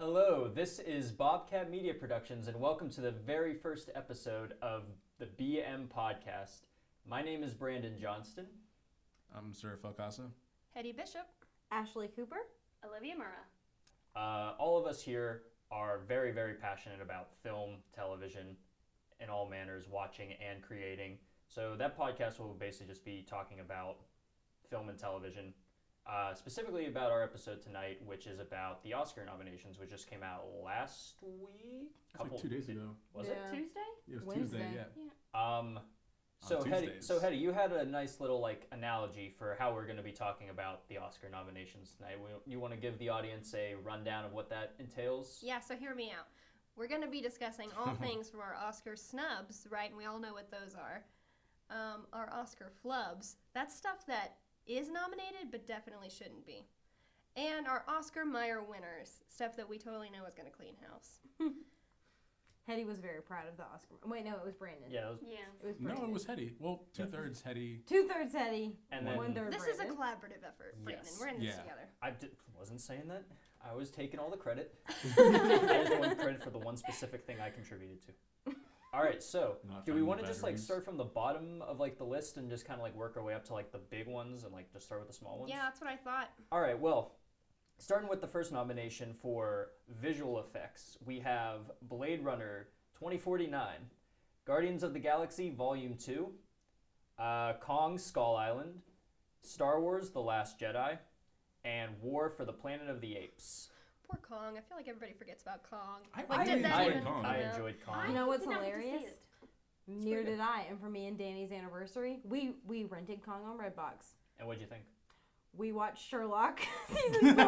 Hello, this is Bobcat Media Productions, and welcome to the very first episode of the BMPodcast. My name is Brandon Johnston. I'm Surafel Casa. Hetty Bishop. Ashley Cooper. Olivia Murrah. All of us here are very, very passionate about film, television, in all manners, watching and creating. So that podcast will basically just be talking about film and television. Specifically about our episode tonight, which is about the Oscar nominations, which just came out last week. It's like 2 days ago. Was it it? Tuesday? It was Wednesday. Tuesday, yeah. So Hetty, you had a nice little analogy for how we're going to be talking about the Oscar nominations tonight. You want to give the audience a rundown of what that entails? Yeah, so hear me out. We're going to be discussing all things from our Oscar snubs, right? And we all know what those are. Our Oscar flubs. That's stuff that is nominated but definitely shouldn't be. And our Oscar Meyer winners. Stuff that we totally know is going to clean house. Hetty was very proud of the Oscar. Wait, no, it was Brandon. Yeah. It was Brandon. No, it was Hetty. Well, two-thirds Hetty. 2/3 Hetty, And then- 1/3 This is a collaborative effort, Brandon. Yes. We're in this Yeah. together. I wasn't saying that. I was taking all the credit. I just want credit for the one specific thing I contributed to. All right, so Not do we finding want to the just batteries. start from the bottom of the list and just kind of work our way up to the big ones and just start with the small ones? Yeah, that's what I thought. All right, well, starting with the first nomination for visual effects, we have Blade Runner 2049, Guardians of the Galaxy Volume 2, Kong Skull Island, Star Wars The Last Jedi, and War for the Planet of the Apes. Poor Kong. I feel like everybody forgets about Kong. I did that enjoyed even, Kong. I you know? enjoyed Kong. You know what's did not get to see hilarious? it. Neither did I. And for me and Danny's anniversary, we rented Kong on Redbox. And what'd you think? We watched Sherlock season 4.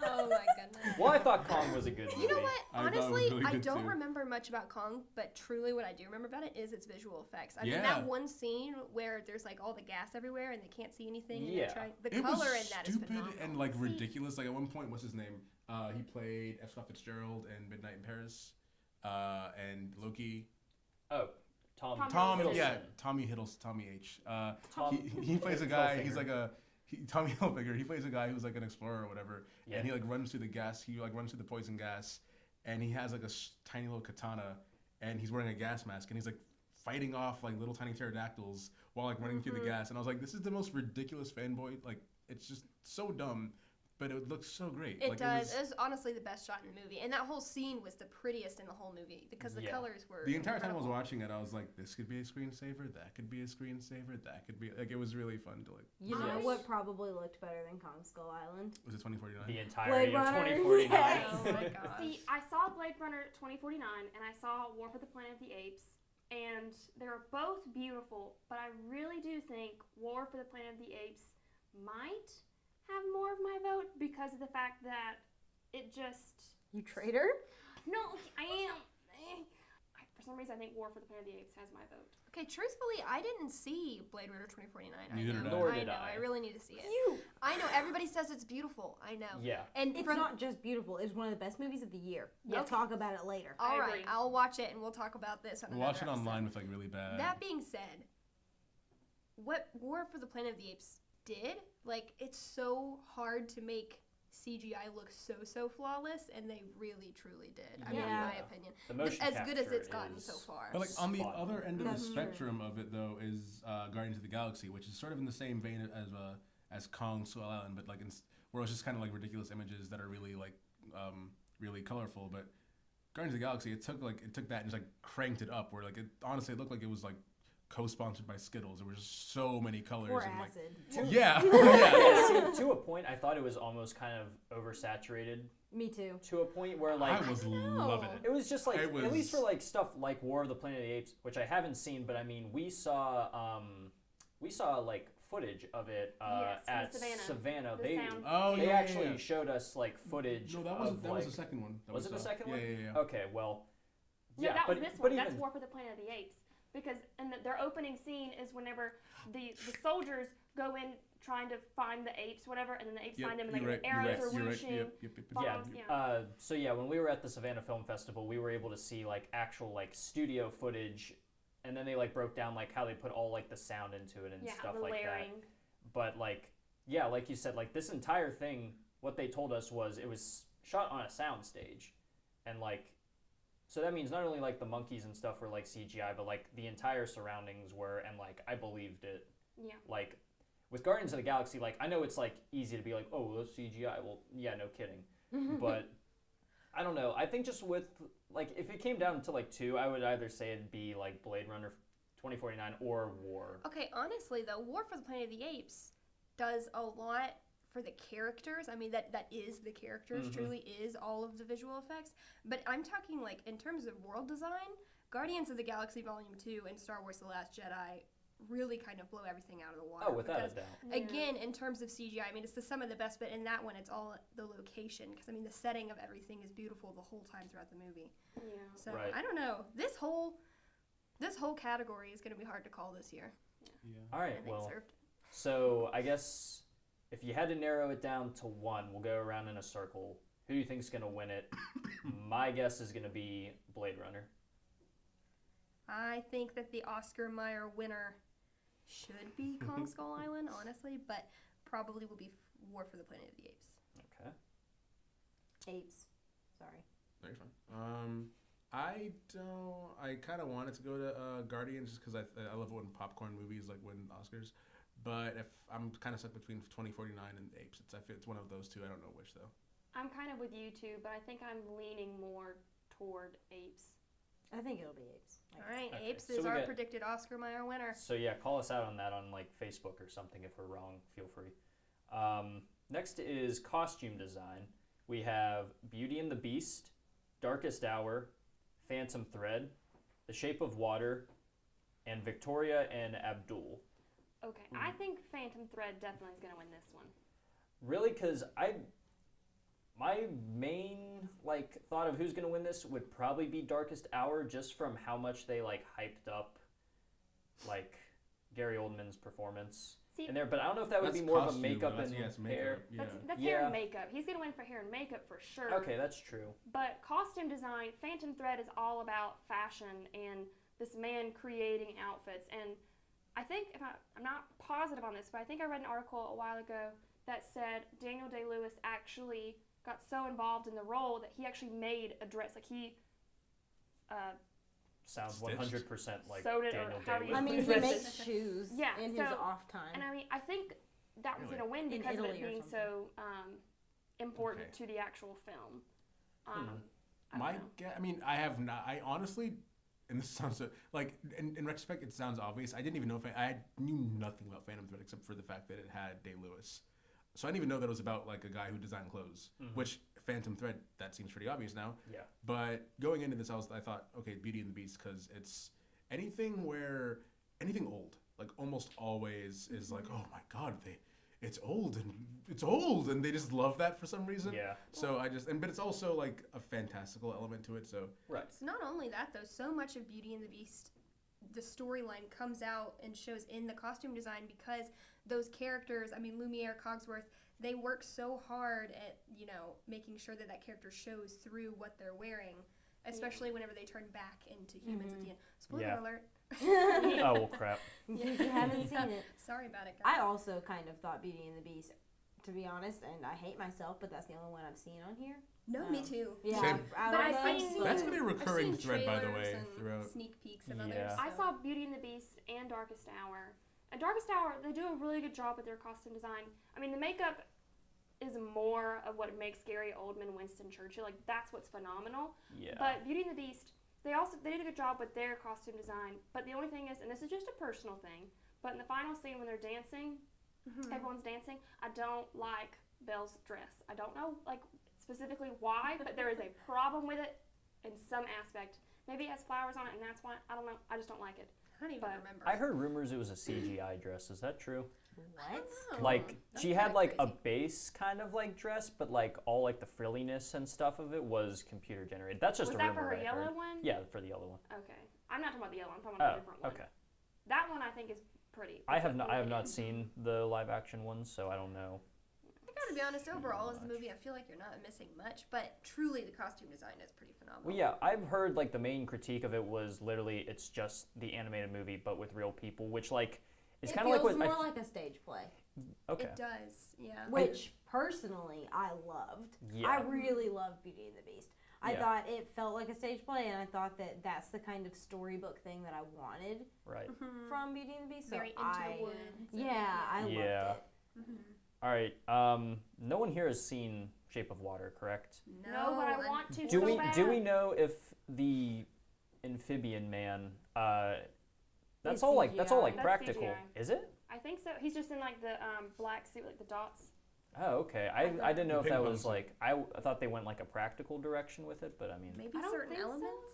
Oh my goodness. Well, I thought Kong was a good movie. You know what? I thought it was Honestly, really I good don't too. remember much about Kong, but truly what I do remember about it is its visual effects. I mean, Yeah. that one scene where there's all the gas everywhere and they can't see anything. And Yeah. they're trying, the It color was in that is stupid phenomenal. and See? ridiculous. At one point, what's his name? He played F. Scott Fitzgerald in Midnight in Paris, and Loki. Oh, Tom Tommy Hiddleston. Tommy H. Tom- He plays a guy. He's Hilfiger. Tommy Hilfiger. He plays a guy who's an explorer or whatever, Yeah. and he runs through the gas. He runs through the poison gas, and he has a tiny little katana, and he's wearing a gas mask, and he's fighting off little tiny pterodactyls while running through the gas. And I was like, this is the most ridiculous fanboy. It's just so dumb. But it looks so great. It does. It was honestly the best shot in the movie. And that whole scene was the prettiest in the whole movie because the colors were The entire time I was incredible. watching it, I was like, this could be a screensaver, that could be a screensaver, that could be... it was really fun to You know what probably looked better than Kong Skull Island? Was it 2049? The entirety Blade of Runner. 2049. Yes. Oh my gosh. See, I saw Blade Runner 2049 and I saw War for the Planet of the Apes, and they were both beautiful, but I really do think War for the Planet of the Apes might have more of my vote because of the fact that it just... You traitor? No, I am. For some reason, I think War for the Planet of the Apes has my vote. Okay, truthfully, I didn't see Blade Runner 2049. Neither did I. Nor I did know. I. I really need to see it. You. I know. Everybody says it's beautiful. I know. Yeah. And It's not just beautiful. It's one of the best movies of the year. We'll Yes. talk about it later. All I right, agree. I'll watch it and we'll talk about this on We'll watch it another online episode. with really bad... That being said, what War for the Planet of the Apes did, it's so hard to make CGI look so flawless, and they really truly did. I mean, in Yeah. my opinion, The motion as good as capture it's gotten is- so far. But on the Spot on. other end of the That's true. spectrum of it, though, is Guardians of the Galaxy, which is sort of in the same vein as Kong Skull Island, but where it's just kind of ridiculous images that are really really colorful. But Guardians of the Galaxy, it took that and just cranked it up, where it honestly looked like it was co-sponsored by Skittles. There were just so many colors. Or and, acid. yeah, yeah. See, to a point, I thought it was almost kind of oversaturated. Me too. To a point where I was loving it. it was just It at least was- for stuff like War of the Planet of the Apes, which I haven't seen, but I mean we saw footage of it Yes, in at Savannah. The They sound. Oh, they yeah, actually yeah, yeah. showed us footage. No, that of, was the second one. that Was we it the saw. second Yeah, one? yeah, yeah. Okay, well, No, yeah, that but was this but one. That's even War for the Planet of the Apes. Because their opening scene is whenever the soldiers go in trying to find the apes, whatever, and then the apes Yep, find them, and you're right, the arrows are you're right, whooshing. yep. yeah, bombs, so yeah, when we were at the Savannah Film Festival, we were able to see actual studio footage, and then they broke down how they put all the sound into it and Yeah, stuff the like layering. that. But yeah, like you said, like this entire thing, what they told us was it was shot on a sound stage, and like, so that means not only like the monkeys and stuff were like CGI, but like the entire surroundings were, and like I believed it. Yeah. Like with Guardians of the Galaxy, like I know it's like easy to be like, oh, that's CGI. Well, yeah, no kidding. But I don't know. I think just with like if it came down to like two, I would either say it'd be like Blade Runner 2049 or War. Okay, honestly though, War for the Planet of the Apes does a lot for the characters. I mean, that is the characters, truly is all of the visual effects. But I'm talking like in terms of world design, Guardians of the Galaxy Volume 2 and Star Wars The Last Jedi really kind of blow everything out of the water. Oh, without a because, doubt. again, in terms of CGI, I mean, it's the sum of the best, but in that one, it's all the location. Because, I mean, the setting of everything is beautiful the whole time throughout the movie. Yeah. So, Right. I don't know. This whole category is going to be hard to call this year. Yeah. All right, And they well, deserved it. so I guess if you had to narrow it down to one, we'll go around in a circle. Who do you think's going to win it? My guess is going to be Blade Runner. I think that the Oscar Mayer winner should be Kong Skull Island, honestly, but probably will be War for the Planet of the Apes. Okay. Apes. Sorry. Very fun. I kind of wanted to go to Guardians just because I love it when popcorn movies like win Oscars. But if I'm kind of stuck between 2049 and Apes, I feel it's one of those two. I don't know which though. I'm kind of with you too, but I think I'm leaning more toward Apes. I think it'll be Apes. All right, Okay, Apes so is we our got- predicted Oscar Mayer winner. So yeah, call us out on that on like Facebook or something if we're wrong. Feel free. Next is costume design. We have Beauty and the Beast, Darkest Hour, Phantom Thread, The Shape of Water, and Victoria and Abdul. Okay, I think Phantom Thread definitely is going to win this one. Really, because my main like thought of who's gonna win this would probably be Darkest Hour, just from how much they like hyped up like Gary Oldman's performance See, in there. But I don't know if that would That's be more costume, of a makeup that's- and yeah, it's hair. makeup, yeah. that's hair Yeah. and makeup. He's going to win for hair and makeup for sure. Okay, that's true. But costume design, Phantom Thread is all about fashion and this man creating outfits. And I think, I'm not positive on this, but I think I read an article a while ago that said Daniel Day-Lewis actually got so involved in the role that he actually made a dress. Like he Sounds Stitched? 100% like Sewed it or Daniel however you Day-Lewis. I mean, he Dresses. makes shoes Yeah, in his so- off time. And I mean, I think that was Really? going to win In because of it Italy or being so important Okay. to the actual film. I don't My know. I mean, I have not. I honestly, and this sounds so, like in retrospect, it sounds obvious. I didn't even know if I knew nothing about Phantom Thread except for the fact that it had Day-Lewis. So I didn't even know that it was about like a guy who designed clothes. Which Phantom Thread, that seems pretty obvious now. Yeah. But going into this, I thought, okay, Beauty and the Beast, because it's anything old, like almost always is like, oh my God, it's old and they just love that for some reason. Yeah. So but it's also like a fantastical element to it. So Right. It's not only that, though. So much of Beauty and the Beast, the storyline comes out and shows in the costume design because those characters, I mean, Lumiere, Cogsworth, they work so hard at, making sure that that character shows through what they're wearing, especially whenever they turn back into humans at the end. Spoiler Yeah. alert. Oh well, crap. In case you haven't seen it. Sorry about it, guys. I also kind of thought Beauty and the Beast, to be honest, and I hate myself, but that's the only one I've seen on here. No, me too. Yeah, Same. out But of I've those, seen- but- that's been a recurring I've seen thread, by the trailers way, and throughout. sneak peeks and Yeah. others. I so- saw Beauty and the Beast and Darkest Hour. And Darkest Hour, they do a really good job with their costume design. I mean, the makeup is more of what makes Gary Oldman Winston Churchill. Like, that's what's phenomenal. Yeah. But Beauty and the Beast, they did a good job with their costume design. But the only thing is, and this is just a personal thing, but in the final scene when they're dancing, everyone's dancing, I don't like Belle's dress. I don't know, like, specifically why, but there is a problem with it in some aspect. Maybe it has flowers on it, and that's why, I don't know, I just don't like it. I don't even But remember. I heard rumors it was a CGI dress. Is that true? What? Oh, Like that's she had kinda like a crazy. base kind of like dress, but like all like the frilliness and stuff of it was computer generated. That's just Was a that rumor for her I yellow heard. one? Yeah, for the yellow one. Okay. I'm not talking about the yellow one, I'm talking about Oh, the different one. okay. That one I think is pretty. I have not really not seen the live action ones, so I don't know. I gotta be honest, overall, as a movie, I feel like you're not missing much, but truly the costume design is pretty phenomenal. Well, yeah, I've heard like the main critique of it was literally it's just the animated movie but with real people, which like It's It kind of like feels what more like a stage play, okay. It does, yeah. which personally I loved. Yeah. I really loved Beauty and the Beast. I Yeah. thought it felt like a stage play, and I thought that that's the kind of storybook thing that I wanted Right. from Beauty and the Beast. So Very into I, the woods. yeah, I Yeah. loved it. All right. No one here has seen Shape of Water, correct? No, but I want to Do so we bad. do we know if the amphibian man that's It's all like That's practical, CGI. is it? I think so. He's just in like the black suit, like the dots. Oh, okay. I didn't know if The that ping was pong like I thought they went like a practical direction with it, but I mean Maybe I don't certain think so. elements?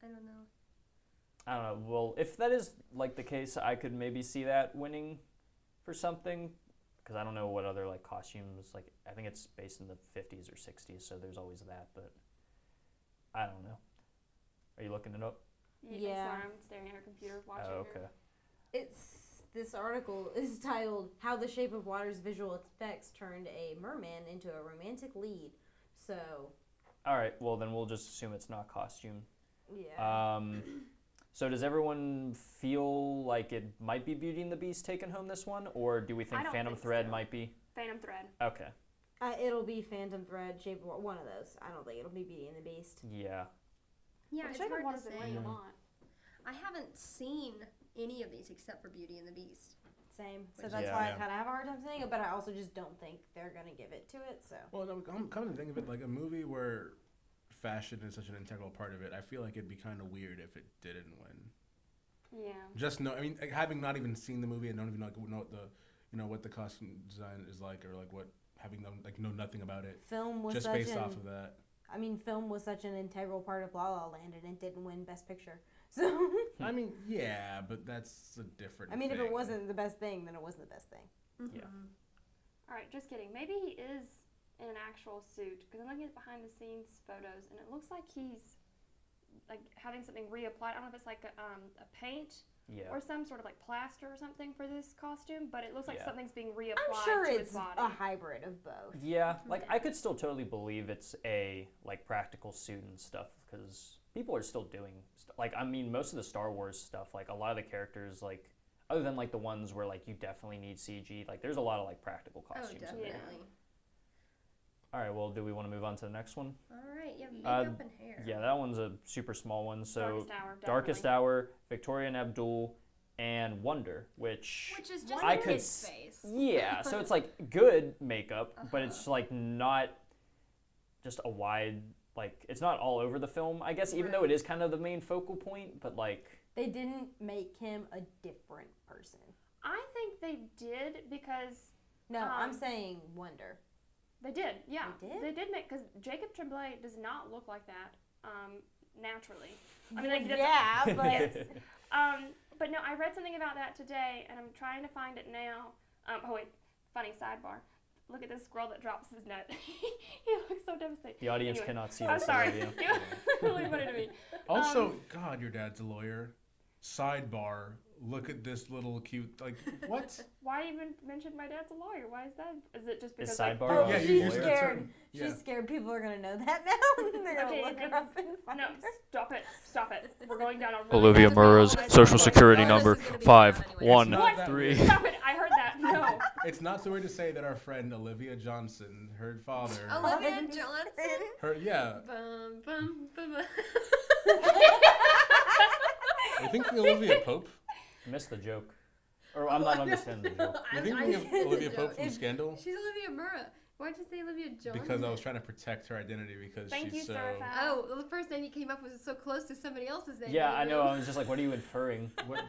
I don't know. I don't know. Well, if that is like the case, I could maybe see that winning for something because I don't know what other like costumes like I think it's based in the 50s or 60s, so there's always that, but I don't know. Are you looking it up? Yeah. Sorry, I'm staring at her computer watching Oh, her. okay. This article is titled "How the Shape of Water's Visual Effects Turned a Merman into a Romantic Lead." So, All right. Well, then we'll just assume it's not costume. yeah. So does everyone feel like it might be Beauty and the Beast taking home this one, or do we think I don't Phantom think Thread so. might be? Phantom Thread. Okay. It'll be Phantom Thread, Shape of Water, one of those. I don't think it'll be Beauty and the Beast. Yeah. Yeah, But it's Shape of hard to Water's been say. winning a Yeah. lot. I haven't seen any of these except for Beauty and the Beast. Same. So Which- that's Yeah. why I Yeah. kind of have a hard time saying it, but I also just don't think they're going to give it to it, so. Well, no, I'm coming to think of it like a movie where fashion is such an integral part of it. I feel like it'd be kind of weird if it didn't win. Yeah. Just know, I mean, like, having not even seen the movie and don't even know what the, what the costume design is like, or like what having them like know nothing about it, Film was just such based an, off of that. I mean, film was such an integral part of La La Land, and it didn't win Best Picture. So, I mean, yeah, but that's a different. I mean, if thing. it wasn't the best thing, then it wasn't the best thing. Yeah. All right, just kidding. Maybe he is in an actual suit because I'm looking at behind the scenes photos and it looks like he's like having something reapplied. I don't know if it's like a paint Yeah. or some sort of like plaster or something for this costume, but it looks like Yeah. something's being reapplied I'm sure to it's his body. a hybrid of both. Yeah, like I could still totally believe it's a like practical suit and stuff because people are still doing like I mean most of the Star Wars stuff like a lot of the characters like other than like the ones where like you definitely need CG like there's a lot of like practical Oh, costumes. in definitely. there. All right, well, do we want to move on to the next one? All right, yeah, makeup and hair. Yeah, that one's a super small one. So Darkest Hour. Darkest definitely. Hour, Victoria and Abdul, and Wonder, which Which is just I a could kid's face. yeah, so it's like good makeup, but it's like not just a wide like it's not all over the film. I guess even though it is kind of the main focal point, but like They didn't make him a different person. I think they did because No, I'm Um, saying Wonder. they did. Yeah, They did? They did make because Jacob Tremblay does not look like that naturally. I mean, like that's, yeah, but no, I read something about that today, and I'm trying to find it now. Oh wait, funny sidebar. Look at this squirrel that drops his nut. He looks so devastated. the audience Anyway, cannot see I'm this sorry. video. It was really funny to me. Also, God, your dad's a lawyer. Sidebar. Look at this little cute like what? Why even mention my dad's a lawyer? Why is that? Is it just Is because like, sidebar Oh, a yeah, she's you said lawyer? scared. Yeah. She's scared people are gonna know that now. They're gonna Okay, look her that's- up and find no, her. stop it, stop it. We're going down a really Olivia bad Murrah's path. social security All this number is gonna be about anyway. 513. Stop it! I heard that. No. It's not so weird to say that our friend Olivia Johnson, her father, Olivia Johnson. her yeah. Bum, bum, bum, bum. I think Olivia Pope. Missed the joke. Or I'm not understanding the joke. You think I we have get Olivia the Pope joke. from Scandal? She's Olivia Murrah. Why'd you say Olivia Johnson? Because I was trying to protect her identity because Thank you, she's so. Surafel. Oh, well, the first name you came up with was so close to somebody else's name. Yeah, I know. I was just like, what are you inferring? What,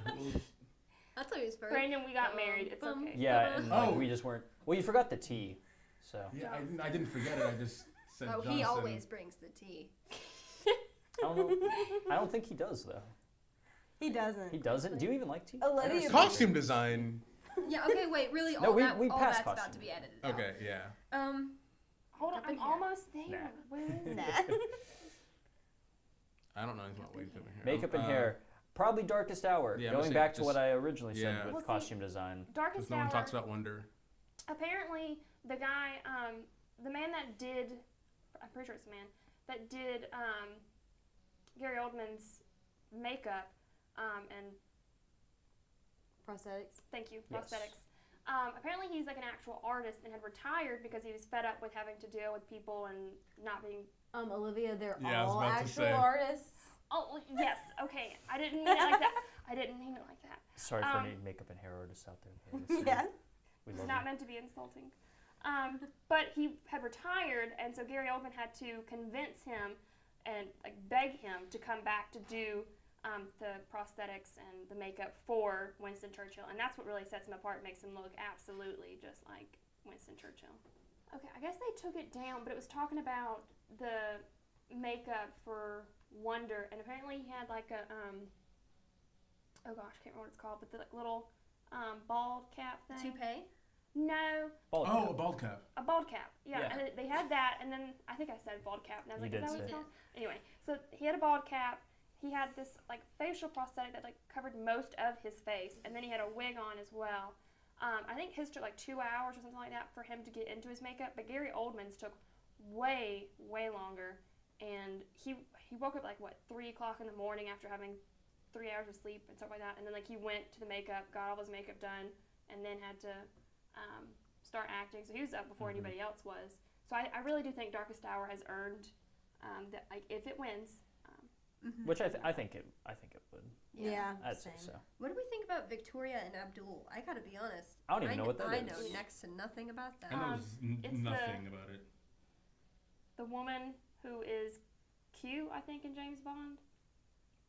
I thought he was first. Brandon, we got married. It's Bum, okay. Yeah, and like, Oh. we just weren't. Well, you forgot the T, so. yeah, I didn't forget it. I just said Oh, Johnson. he always brings the tea. I don't know. I don't think he does though. He doesn't. He doesn't. Do you even like tea? Olivia. Costume design. Yeah. Okay. Wait. Really? No, All we all passed that's about costume. to be edited. out. Okay, yeah. Hold on, Up in I'm here. almost there. Nah. Where is it? Nah. I don't know anything about makeup and hair. Makeup and hair. Probably Darkest Hour. yeah, I'm gonna Going say back to what just- I originally said yeah. with Well, see- costume design. Darkest Because no one Hour. talks about Wonder. Apparently, the guy, the man that did, I'm pretty sure it's the man that did Gary Oldman's makeup and Prosthetics. Thank you, Yes. prosthetics. Apparently he's like an actual artist and had retired because he was fed up with having to deal with people and not being. Olivia, they're Yeah, I was all about to actual say. artists. Oh yes, okay. I didn't mean it like that. I didn't mean it like that. Sorry for any makeup and hair artists out there. Yeah. We It's love not you. meant to be insulting. But he had retired, and so Gary Oldman had to convince him and like beg him to come back to do the prosthetics and the makeup for Winston Churchill, and that's what really sets him apart, makes him look absolutely just like Winston Churchill. Okay, I guess they took it down, but it was talking about the makeup for Wonder, and apparently he had like a oh gosh, I can't remember what it's called, but the like, little bald cap thing. Toupee? No, Bald Oh, cap. a bald cap. a bald cap. Yeah, Yeah. and they had that, and then I think I said bald cap, and I was You like, is did that what it's say. called? Anyway, so he had a bald cap. He had this like facial prosthetic that like covered most of his face, and then he had a wig on as well. I think his took like 2 hours or something like that for him to get into his makeup, but Gary Oldman's took way longer, and he woke up like what 3 o'clock in the morning after having 3 hours of sleep and stuff like that, and then like he went to the makeup, got all his makeup done, and then had to start acting. So he was up before anybody else was. So I really do think Darkest Hour has earned that like if it wins. Which I think it would. Yeah. I'd say same. so. What do we think about Victoria and Abdul? I gotta be honest. I don't even know what that I is. know next to nothing about that. I know it's nothing about it. The woman who is Q, I think, in James Bond.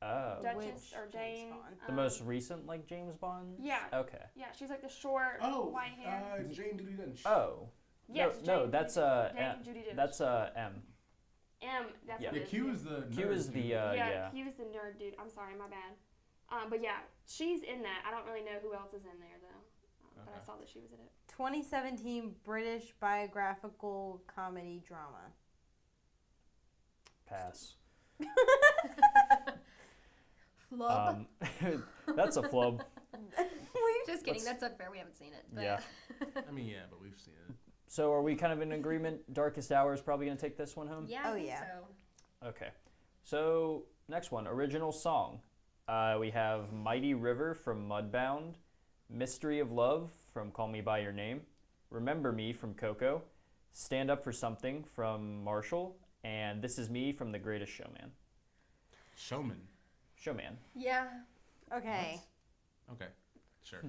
Oh. Duchess Which or James Jane. Bond? The most recent like James Bond? Yeah. Okay. Yeah, she's like the short white hair. Jane Judi Dench. Oh. Yes, no, Jane that's Judi- M. Jane Judi Dench. That's M. M. That's Yeah. what Yeah, it is. Q is the nerd Q is the dude. yeah. Q is the nerd dude. I'm sorry, my bad. But yeah, she's in that. I don't really know who else is in there though. But I Okay. saw that she was in it. 2017 British biographical comedy drama. Pass. Flub. That's a flub. Just kidding. let's- That's unfair. We haven't seen it. But Yeah. I mean, yeah, but we've seen it. So are we kind of in agreement? Darkest Hour is probably gonna take this one home. Yeah. I Oh, think yeah. So. Okay. So next one, original song. We have Mighty River from Mudbound, Mystery of Love from Call Me by Your Name, Remember Me from Coco, Stand Up for Something from Marshall, and This Is Me from The Greatest Showman. Showman. Showman. Yeah. Okay. Okay, sure.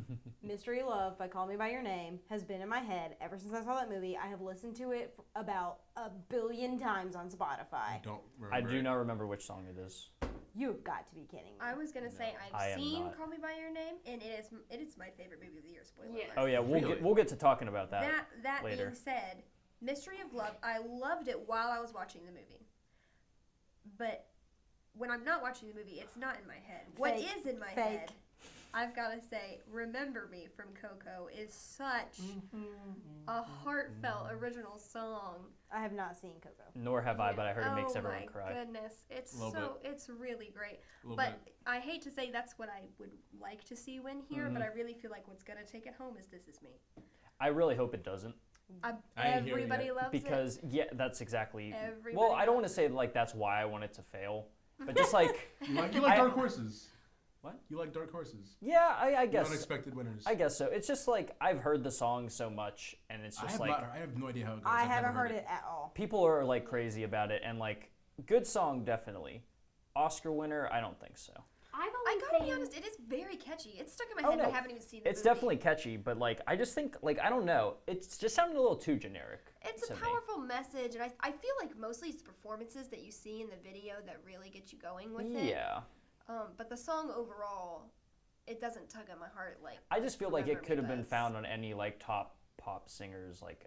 Mystery Love by Call Me by Your Name has been in my head ever since I saw that movie. I have listened to it about 1 billion times on I Spotify. don't remember. I do it. not remember which song it is. You've got to be kidding me. I was gonna say I I've am seen not. Call Me by Your Name, and it is my favorite movie of the year. Spoiler Yes. alert. Oh yeah, Really? we'll get to talking about that. That later. being said, Mystery of Love, I loved it while I was watching the movie. But when I'm not watching the movie, it's not in my head. What Fake. is in my Fake. head, I've got to say, Remember Me from Coco is such a heartfelt original song. I have not seen Coco. Nor have I, but I heard it makes oh everyone my cry. goodness. It's A little it's really great. A little But bit. I hate to say that's what I would like to see win here, Mm-hmm. but I really feel like what's going to take it home is This Is Me. I really hope it doesn't. I ain't hear it Everybody yet. loves it. Because yeah, that's exactly. Everybody Well, I don't want loves to say like that's why I want it to fail, but just like You like Dark Horses. What? You like Dark Horses. yeah, I guess Unexpected winners. I guess so. It's just like I've heard the song so much, and it's just like I have no idea how it goes. I I've haven't never heard it at all. people are like crazy about it, and like good song definitely. Oscar winner, I don't think so. I've I only gotta be seen. honest, it is very catchy. It's stuck in my Oh, head, and no. I haven't even seen the It's movie. definitely catchy, but like I just think like I don't know. It's just sounded a little too generic. It's to a me. powerful message, and I feel like mostly it's the performances that you see in the video that really get you going with it. Yeah. But the song overall, it doesn't tug at my heart like. I just feel like it Remember Me could have been does. found on any like top pop singers like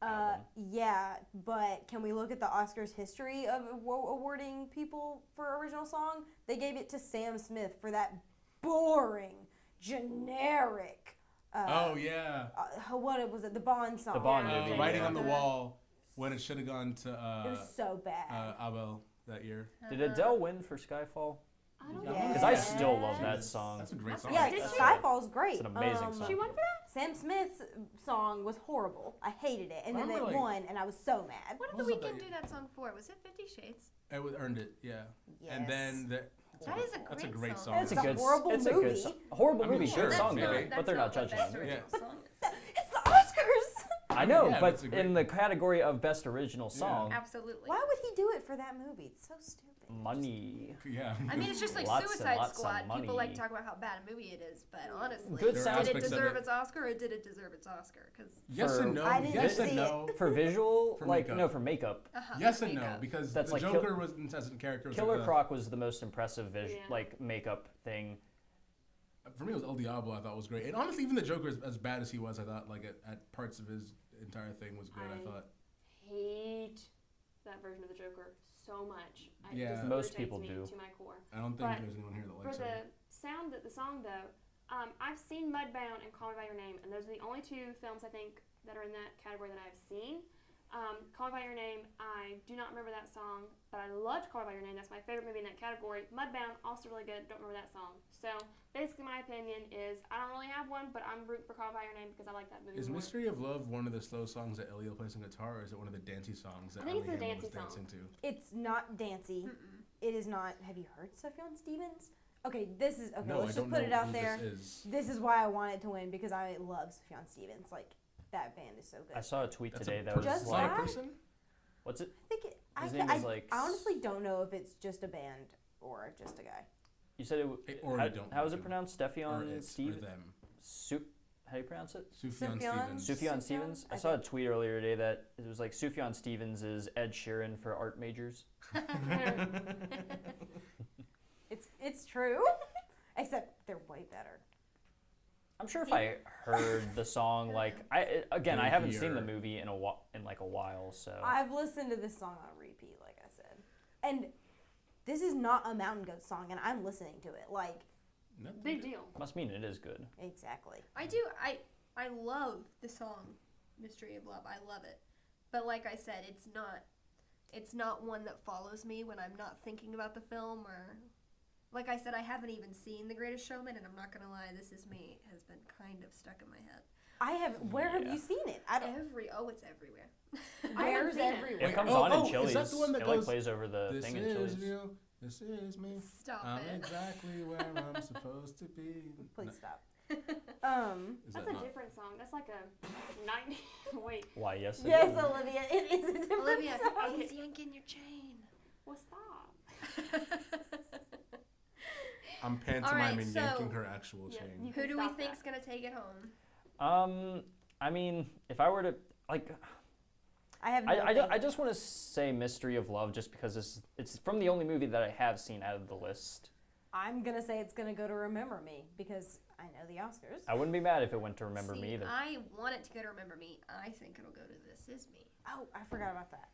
album. Yeah, but can we look at the Oscars history of awarding people for original song? They gave it to Sam Smith for that boring, generic. Oh yeah. What was it? The Bond song. The Bond movie. Writing yeah. on the wall when it should have gone to It was so bad. Abel that year. Did Adele win for Skyfall? I don't Yeah. know. Because I Yes. still love that song. That's a great song. yeah, Did she? Skyfall's great. It's an amazing song. She won for that? Sam Smith's song was horrible. I hated it, and I then they remember, like- won, and I was so mad. What did What the was it weekend that- do that song for? Was it 50 Shades? It earned it, yeah. Yes. And then That is a great That's a great song. song. It's a horrible it's a movie. good horrible I mean, movie, sure, good that's song not- though. that's But they're not judging best it. original song. It's the Oscars. I know, Yeah, but it's a great- in the category of best original song, Absolutely. Why would he do it for that movie? It's so stupid. money. Yeah. I mean, it's just like Lots and Suicide lots of Squad. People like money. to talk about how bad a movie it is, but honestly, Good did it aspects of deserve it. its Oscar or did it deserve its Oscar? Because yes for- and no. I didn't Yes see and it. no. For visual, For like makeup. no, for makeup. Yes and no, because That's the like Joker was as a character. Was Killer like Croc was the most impressive Yeah. like makeup thing. for me, it was El Diablo. I thought was great, and honestly, even the Joker, as bad as he was, I thought like at parts of his entire thing was good. I thought. Hate that version of the Joker so much. Yeah. It just Most irritates people me do. to my core. I don't think But there's anyone here that For likes the it. sound, the song though, I've seen Mudbound and Call Me by Your Name, and those are the only two films I think that are in that category that I've seen. Call Me by Your Name, I do not remember that song, but I loved Call Me by Your Name. That's my favorite movie in that category. Mudbound, also really good. Don't remember that song. So basically, my opinion is I don't really have one, but I'm rooting for Call Me by Your Name because I like that movie Is more. Mystery of Love one of the slow songs that Elio plays on guitar, or is it one of the dancey songs that I think it's Ellie the Hamlin was dancey dancing to? It's not dancey. It is not. Have you heard Sufjan Stevens? Okay, this is okay. No, let's I just don't put know it out who there. This is. This is why I want it to win because I love Sufjan Stevens. Like that band is so good. I saw a tweet That's today a that was Just is that like, a that? person? what's it? I think it, His name is like I honestly don't know if it's just a band or just a guy. You said it. Or how, you don't how is know it to. pronounced? Or Stefan it's Steve. for them. How do you pronounce it? Sufjan Sufjan? Stevens. Sufjan Sufjan? Stevens. I I saw a think. tweet earlier today that it was like Sufjan Stevens is Ed Sheeran for art majors. It's true, except they're way better. I'm sure if I heard the song, like I haven't seen the Here. movie in like a while, so I've listened to this song on repeat, like I said, and this is not a Mountain Goat song, and I'm listening to it like Nothing. Big deal. must mean it is good. exactly. I do. I love the song "Mystery of Love." I love it, but like I said, it's not one that follows me when I'm not thinking about the film or. Like I said, I haven't even seen The Greatest Showman, and I'm not gonna lie, This Is Me has been kind of stuck in my head. I have. Where have Yeah. you seen it? I don't. It's everywhere. I haven't Where's seen it. everywhere? It comes oh, on in oh, is Chili's. that the one that it like goes, plays over the This thing in is Chili's. you. This is me. Stop I'm it. exactly where I'm supposed to be. Please No, stop. is That's that a not? different song. That's like a 90. Wait. Why? Yes. it Yes, is. Olivia, it is a different Olivia, song. he's yanking your chain. Well, stop. I'm pantomiming Alright, so- yanking her actual Yeah, chain. you- Who do we Stop think's that. gonna take it home? I mean, if I were to like, I have. No I just want to say Mystery of Love just because it's from the only movie that I have seen out of the list. I'm gonna say it's gonna go to Remember Me because I know the Oscars. I wouldn't be mad if it went to Remember See, Me either. I want it to go to Remember Me. I think it'll go to This Is Me. Oh, I forgot about that.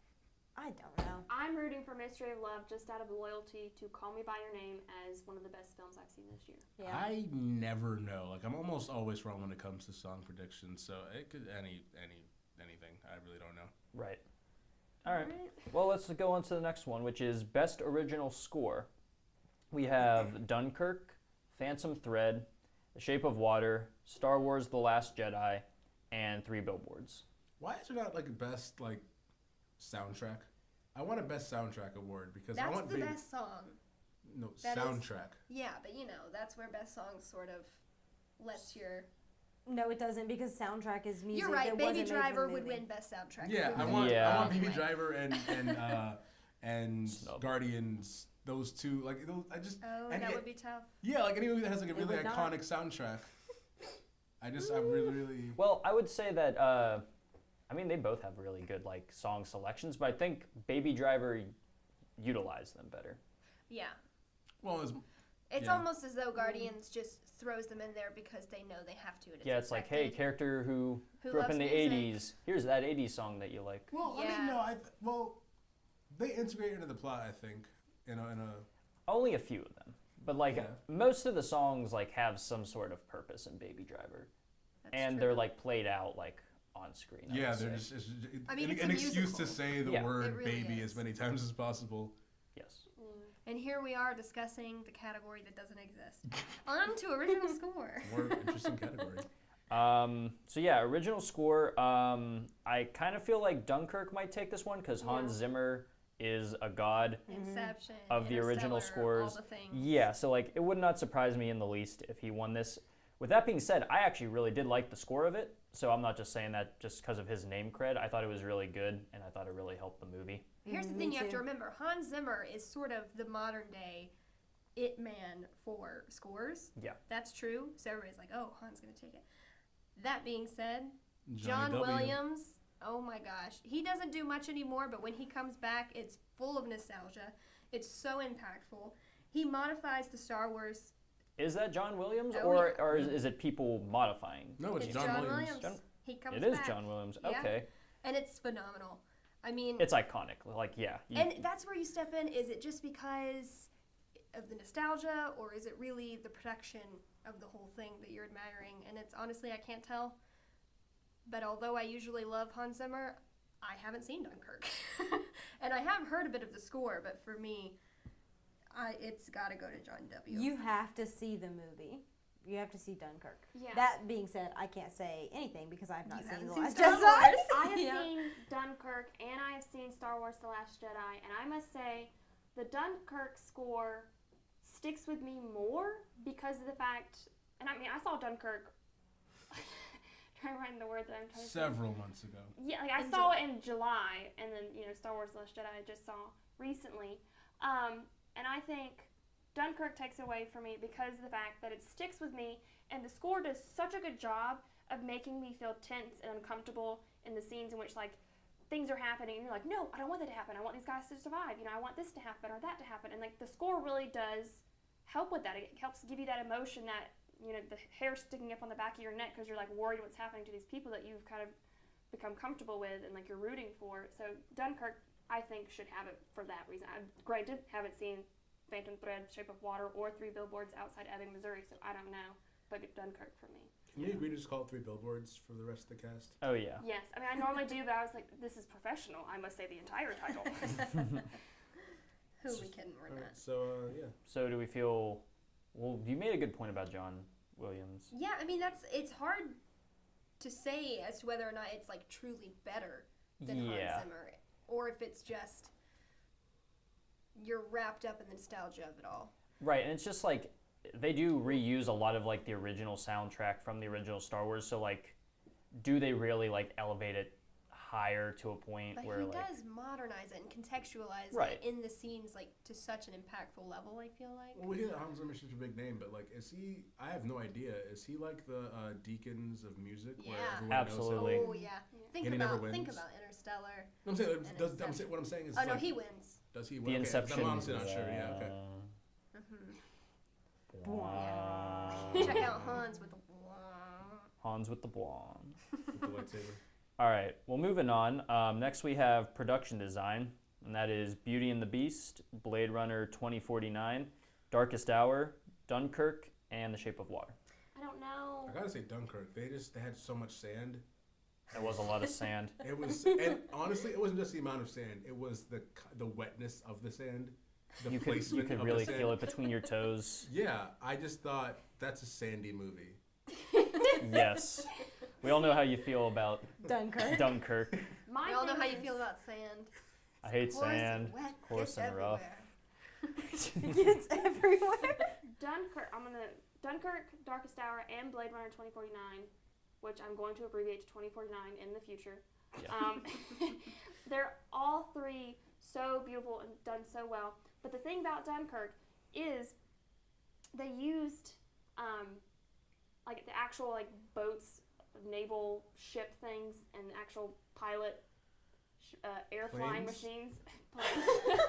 I don't know. I'm rooting for Mystery of Love just out of loyalty to Call Me by Your Name as one of the best films I've seen this year. Yeah. I never know. Like I'm almost always wrong when it comes to song predictions. So it could anything. I really don't know. Right. All right. Well, let's go on to the next one, which is Best Original Score. We have Dunkirk, Phantom Thread, The Shape of Water, Star Wars: The Last Jedi, and Three Billboards. Why is there not like a best like soundtrack? I want a best soundtrack award because I That's want the best song. no that is- soundtrack. Yeah, but you know, that's where best songs sort of lets your. No, it doesn't because soundtrack is music. You're right. that Baby wasn't made for the Driver would movie. win best soundtrack. Yeah, It I would want win Yeah. I want Baby anyway. Driver and Snub. Guardians. Those two like those, I just Oh, and that yet- would be tough. yeah like any movie that has like a It really would not. iconic soundtrack. I really Well, I would say that. I mean, they both have really good like song selections, but I think Baby Driver utilized them better. Yeah. well it's It's Yeah. almost as though Guardians just throws them in there because they know they have to. And Yeah, it's like, hey, expected. character who Who grew up in loves the music. '80s. Here's that '80s song that you like. well I Yeah. mean no well they integrate into the plot I think in a Only a few of them, but like Yeah. most of the songs like have some sort of purpose in Baby Driver, That's and true. they're like played out like on screen. I yeah would they're say. just I mean, an, it's a an excuse musical. to say the Yeah. It word really baby is. as many times as possible. Yes. And here we are discussing the category that doesn't exist. On to original score. More interesting category. So yeah, original score. I kind of feel like Dunkirk might take this one because Hans Yeah. Zimmer is a god Inception, of the original Interstellar, scores. all the things. Yeah, so like it would not surprise me in the least if he won this. With that being said, I actually really did like the score of it, so I'm not just saying that just because of his name cred. I thought it was really good, and I thought it really helped the movie. Here's the Me thing you have too. to remember: Hans Zimmer is sort of the modern day it man for scores. Yeah. That's true. So everybody's like, "Oh, Hans gonna take it." That being said, Johnny John W. Williams. Oh my gosh, he doesn't do much anymore, but when he comes back, it's full of nostalgia. It's so impactful. He modifies the Star Wars. Is that John Williams, Oh, or, yeah. or is it people modifying? No, it's It's John Williams. John- He comes It is back. John Williams. Yeah. Okay. And it's phenomenal. I mean, It's iconic. Like, yeah. and that's where you step in. Is it just because of the nostalgia, or is it really the production of the whole thing that you're admiring? And it's honestly, I can't tell. But although I usually love Hans Zimmer, I haven't seen Dunkirk. And I have heard a bit of the score, but for me, it's got to go to John W. You have to see the movie. You have to see Dunkirk. Yeah. That being said, I can't say anything because I have not You seen haven't The seen Last Star Jedi. Wars. I have Yeah. seen Dunkirk and I have seen Star Wars The Last Jedi, and I must say the Dunkirk score sticks with me more because of the fact, and I mean, I saw Dunkirk, trying to find the word that I'm trying to say. Several months ago. Yeah, like I In saw it in July, and then, Star Wars The Last Jedi I just saw recently. And I think Dunkirk takes away from me because of the fact that it sticks with me, and the score does such a good job of making me feel tense and uncomfortable in the scenes in which, like, things are happening, and you're like, no, I don't want that to happen. I want these guys to survive. I want this to happen or that to happen. And, like, the score really does help with that. It helps give you that emotion that, the hair sticking up on the back of your neck because you're, like, worried what's happening to these people that you've kind of become comfortable with and, like, you're rooting for. So Dunkirk, I think, should have it for that reason. I granted haven't seen Phantom Thread, Shape of Water, or Three Billboards Outside Ebbing, Missouri, so I don't know. But Dunkirk for me. Can we agree to just call it Three Billboards for the rest of the cast? Oh, yeah. Yes, I mean, I normally do, but I was like, this is professional. I must say the entire title. Who we kidding? We're not. Alright, so, yeah. So do we feel... Well, you made a good point about John Williams. Yeah, I mean, it's hard to say as to whether or not it's, like, truly better than Yeah. Hans Zimmer, or if it's just you're wrapped up in the nostalgia of it all. Right, and it's just like they do reuse a lot of like the original soundtrack from the original Star Wars. So like, do they really like elevate it higher to a point But where he like does modernize it and contextualize Right. it in the scenes, like, to such an impactful level, I feel like. Well, we hear that Hans Zimmer's such a big name, but like, is he? I have no idea. Is he like the Deacons of music? Where Yeah. everyone Absolutely. Knows him? Oh, yeah. Yeah. Think And he never about wins. Interstellar. I'm saying, And does, Inception. what I'm saying is, Oh, no, like, he wins. does he? the win? Okay, Inception. I'm honestly not sure. Yeah. Okay. Check out Hans with the Hans with the blonde. With the lightsaber. All right, well, moving on. Next, we have production design, and that is Beauty and the Beast, Blade Runner 2049, Darkest Hour, Dunkirk, and The Shape of Water. I don't know. I gotta say Dunkirk. They had so much sand. There was a lot of sand. It was, and honestly, it wasn't just the amount of sand. It was the wetness of the sand. The You could placement of really the sand. feel it between your toes. Yeah, I just thought that's a sandy movie. Yes. We all know how you feel about Dunkirk. Dunkirk. My We all know thing how you is- feel about sand. I hate Coarse sand. and wet, coarse it's and rough. everywhere. It's everywhere. Dunkirk, Darkest Hour, and Blade Runner 2049, which I'm going to abbreviate to 2049 in the future. Yeah. They're all three so beautiful and done so well. But the thing about Dunkirk is they used like the actual like boats, naval ship things, and actual pilot air flying Planes? machines.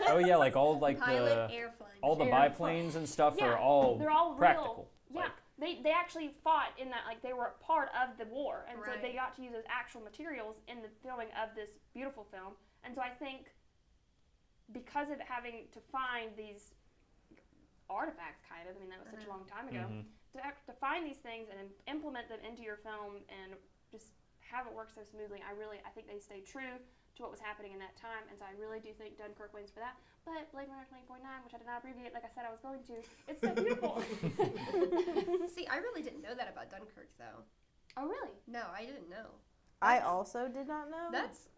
Oh yeah, like all like Pilot the airplane. all the air biplanes and stuff Yeah, are all they're all practical. real. Yeah, Like, they actually fought in that, like they were part of the war, and so Right. they got to use those actual materials in the filming of this beautiful film. And so I think because of having to find these artifacts, kind of, I mean that was such a long time ago, mhm. to find these things and implement them into your film and just have it work so smoothly, I think they stayed true to what was happening in that time, and so I really do think Dunkirk wins for that. But Blade Runner 2049, which I did not abbreviate like I said I was going to, it's so beautiful. See, I really didn't know that about Dunkirk, though. Oh, really? No, I didn't know. I also did not know. That's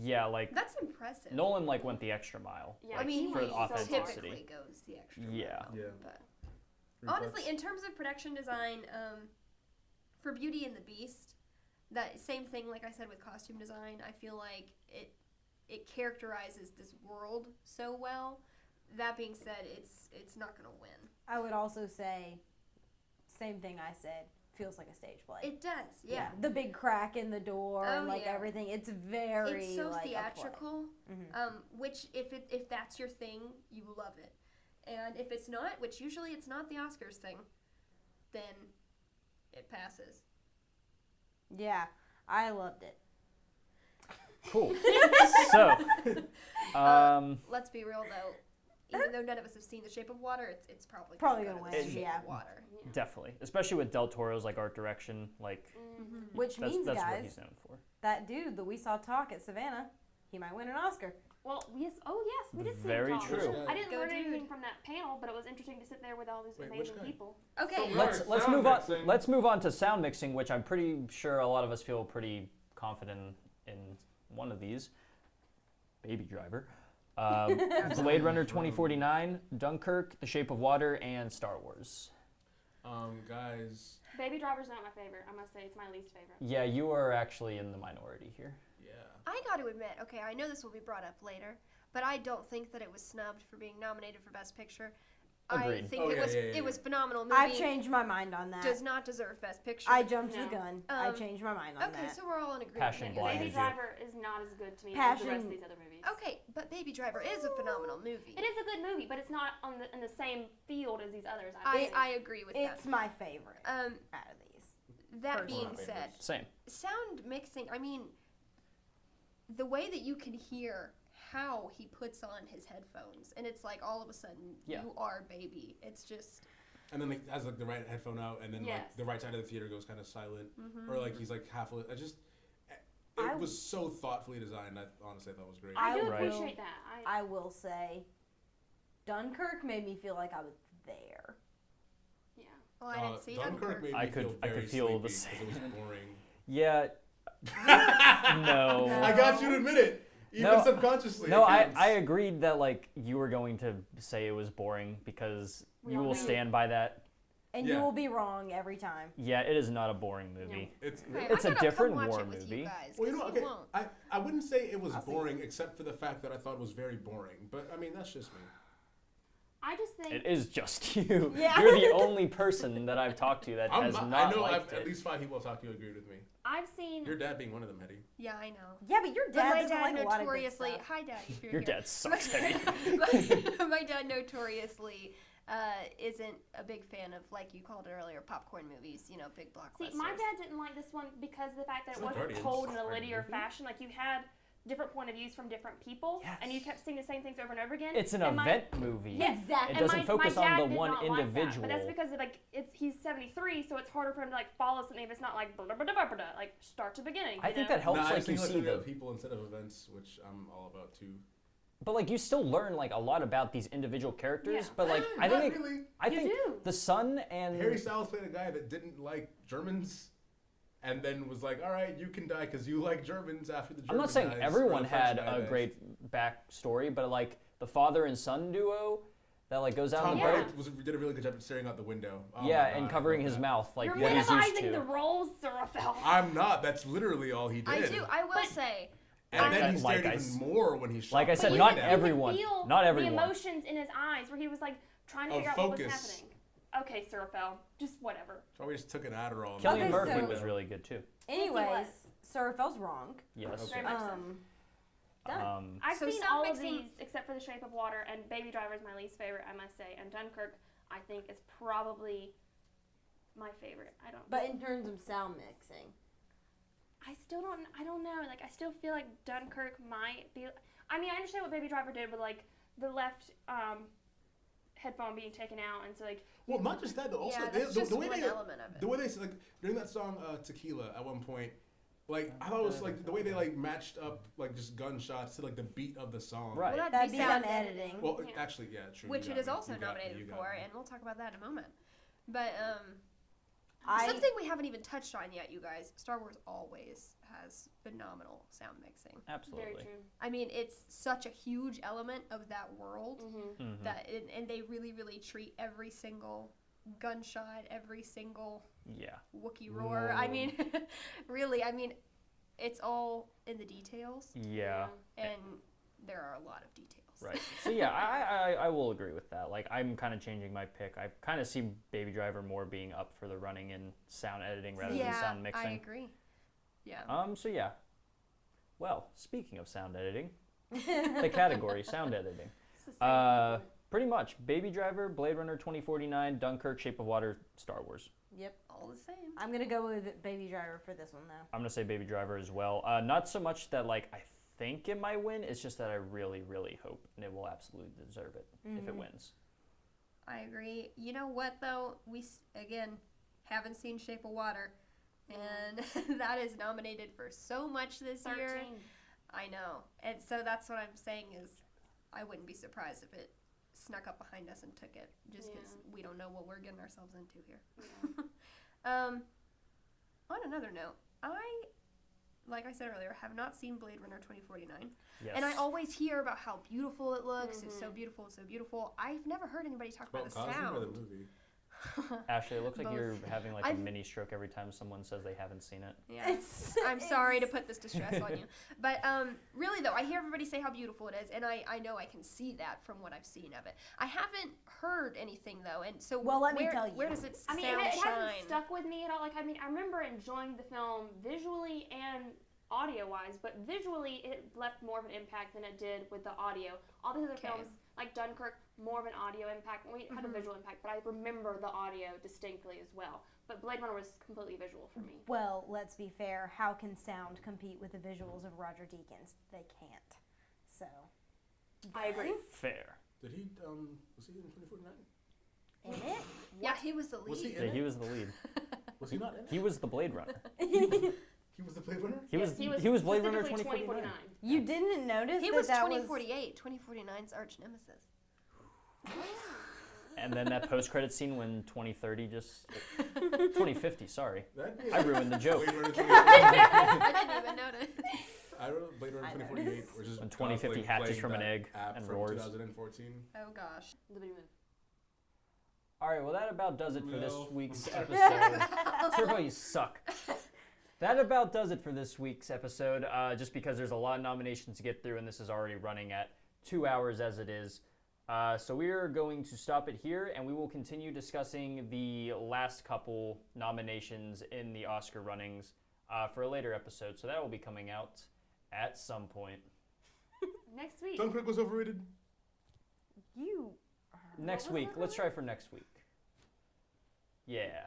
Yeah, like That's impressive. Nolan like went the extra mile. Yeah, I mean, for he authenticity. typically goes the extra Yeah. mile. Yeah. But Reflex. honestly, in terms of production design, for Beauty and the Beast, that same thing, like I said with costume design, I feel like it characterizes this world so well. That being said, it's not gonna win. I would also say, same thing I said, feels like a stage play. It does, yeah. The big crack in the door and Oh, like yeah. everything. It's very It's so like theatrical. A play. Which if that's your thing, you love it. And if it's not, which usually it's not the Oscars thing, then it passes. Yeah, I loved it. Cool. So, Let's be real though. Even though none of us have seen The Shape of Water, it's probably Probably gonna gonna go to win, The Shape yeah. of Water. definitely, especially with Del Toro's like art direction, like Which means, that's what guys, he's known for. that dude that we saw talk at Savannah, he might win an Oscar. Well, yes. Oh, yes, we did see Very him talk. true. I didn't Go learn dude. anything from that panel, but it was interesting to sit there with all these Wait, which amazing guy? people. Okay. So Let's Sound move on. mixing. Let's move on to sound mixing, which I'm pretty sure a lot of us feel pretty confident in one of these. Baby Driver, Blade Runner 2049, Dunkirk, The Shape of Water, and Star Wars. Guys, Baby Driver's not my favorite. I must say it's my least favorite. Yeah, you are actually in the minority here. yeah. I got to admit, okay, I know this will be brought up later, but I don't think that it was snubbed for being nominated for Best Picture. I Agreed. think Oh, it yeah, was yeah, yeah. it was phenomenal movie. I've changed my mind on that. Does not deserve Best Picture. I jumped No. the gun. I Um, changed my mind on okay, that. so we're all in agreement. Passion I guess. blinded Baby you. Driver is not as good to me as the rest Passion- of these other movies. Okay, but Baby Driver is a phenomenal movie. It is a good movie, but it's not in the same field as these others. I think. I agree with It's that. my favorite Um, out of these. that Personal being said, Same. sound mixing, I mean, the way that you can hear how he puts on his headphones, and it's like all of a sudden, Yeah. you are Baby. It's just, And then like has like the right headphone out, and then Yes. like the right side of the theater goes kind of silent, Mm-hmm. or like he's like half. I just it was so thoughtfully designed. I honestly thought it was great. I do Right. appreciate that. I will say, Dunkirk made me feel like I was there. Yeah. well, I didn't see Dunkirk Dunkirk. made me I could- feel I could very feel the sleepy 'cause it was boring. Yeah. No. I got you to admit it, even No, subconsciously. No, I counts. agreed that like you were going to say it was boring because We you all will do. stand by that. And Yeah. you will be wrong every time. Yeah, it is not a boring movie. It's Okay, It's I a gotta different come watch war it with movie. You guys, well, you 'cause know, you okay. won't. I wouldn't say it was I'll see. boring, except for the fact that I thought it was very boring. But I mean, that's just me. I just think It is just you. Yeah. You're the only person that I've talked to that has I not know liked at it. least 5 people talked to you agreed with me. I've seen. Your dad being one of them, Hetty. Yeah, I know. Yeah, but your But dad my doesn't dad like a lot of good notoriously. stuff. Hi, Dad. If you're Your here. dad sucks, Hetty. My dad notoriously isn't a big fan of, like you called it earlier, popcorn movies. You know, big blockbusters. See, my dad didn't like this one because of the fact that It's it like wasn't Guardians. told in a Guardian linear movie. fashion. Like you had different point of views from different people, and you kept seeing the same things over and over again. It's an And event movie. Yes, Exactly. It and doesn't my focus dad on the did one not like that, individual. but that's because of, like he's 73, so it's harder for him to like follow something if it's not like blah, blah, blah, blah, blah, like start to beginning. I you think know? that helps. Nah, like I've you seen see the, people instead of events, which I'm all about too. but like you still learn like a lot about these individual characters. Yeah. But like I Not think really. I You think do. the son and Harry Styles played a guy that didn't like Germans, and then was like, "All right, you can die because you like Germans." After the German I'm not saying dies, or everyone the French had guy a dies. great backstory, but like the father and son duo that like goes out Tom in the Yeah. boat. Did a really good job at staring out the window. Oh Yeah, my and God, covering I love his that. mouth like You're what he's used minimizing to. the roles, Surafel. I'm not. That's literally all he did. I do. I will But- say. And then he Like stared I even s- more when he shot. like I the said, boy not down. everyone. You could feel Not everyone. The emotions in his eyes, where he was like trying to Oh, figure out what was focus. happening. Okay, Surafel, just whatever. So we just took an Adderall. Cillian Okay, Murphy so- was really good too. Anyways, Surafell's wrong. Yes. Very much so. Done. I've So seen sound all of mixing- these except for The Shape of Water, and Baby Driver is my least favorite, I must say. And Dunkirk, I think, is probably my favorite. I don't. But in terms of sound mixing, I still don't. I don't know. Like, I still feel like Dunkirk might be. I mean, I understand what Baby Driver did with like the left headphone being taken out, and so like. Well, not just that. Though. Also, Yeah, they, that's the, just the way one they, element of it. the way they like during that song Tequila at one point, like I thought it was like the way they like matched up like just gunshots to like the beat of the song. Right. Well, that'd be sound sound editing. Well, Yeah. actually, yeah, true. which you it got is me. also You got me, nominated you got for, me. and we'll talk about that in a moment. But Something we haven't even touched on yet, you guys. Star Wars always has phenomenal sound mixing. Absolutely. Very true. I mean, it's such a huge element of that world Mhm. that, and they really, really treat every single gunshot, every single Yeah. Wookiee roar. I mean, really, I mean, it's all in the details, Yeah. and there are a lot of details. Right. So yeah, I will agree with that. Like, I'm kind of changing my pick. I kind of see Baby Driver more being up for the running in sound editing rather than sound mixing. I agree. Yeah. So yeah. Well, speaking of sound editing, the category sound editing. It's the same thing. Pretty much Baby Driver, Blade Runner 2049, Dunkirk, Shape of Water, Star Wars. Yep. All the same. I'm gonna go with Baby Driver for this one though. I'm gonna say Baby Driver as well. Not so much that like I think it might win. It's just that I really, really hope, and it will absolutely deserve it if it wins. I agree. You know what though? We again haven't seen Shape of Water, and that is nominated for so much this 13. year. I know, and so that's what I'm saying is, I wouldn't be surprised if it snuck up behind us and took it, just because we don't know what we're getting ourselves into here. Yeah. On another note, like I said earlier, have not seen Blade Runner 2049. Yes. And I always hear about how beautiful it looks. It's so beautiful, it's so beautiful. I've never heard anybody talk about the sound. Or the movie? Ashley, it looks like Both. you're having like a I've- mini stroke every time someone says they haven't seen it. Yeah. I'm sorry to put this distress on you. But really, though, I hear everybody say how beautiful it is, and I know I can see that from what I've seen of it. I haven't heard anything, though, and so Well, let me tell you. where does it I mean, sound it shine? hasn't stuck with me at all. Like, I mean, I remember enjoying the film visually and audio-wise, but visually it left more of an impact than it did with the audio. All these other Okay. films, like Dunkirk, more of an audio impact. We had a visual impact, but I remember the audio distinctly as well. But Blade Runner was completely visual for me. Well, let's be fair. How can sound compete with the visuals of Roger Deakins? They can't. So. I agree. Fair. Did he was he in 2049? In it? Yeah, he was the lead. Was he in Yeah, it? he was the lead. Was he not in it? He was the Blade Runner. He was the Blade Runner? He Yes, was he was Blade Runner specifically 2049. You didn't notice He that was that 2048. 2049's arch nemesis. And then that post-credit scene when 2030 just 2050. Sorry, That'd be I ruined the joke. Blade Runner 2049. I didn't even notice. I don't know, Blade Runner I 2048, noticed. which is When 2050 hatches playing from an that egg app and from roars. 2014. Oh gosh. Liberty Move. All right, well that about does it for this No. week's episode. Turbo, you suck. That about does it for this week's episode. Just because there's a lot of nominations to get through, and this is already running at 2 hours as it is. So we are going to stop it here, and we will continue discussing the last couple nominations in the Oscar runnings for a later episode. So that will be coming out at some point. Next week. Dunkirk was overrated. You. Next was week. that Let's try for next week. Yeah.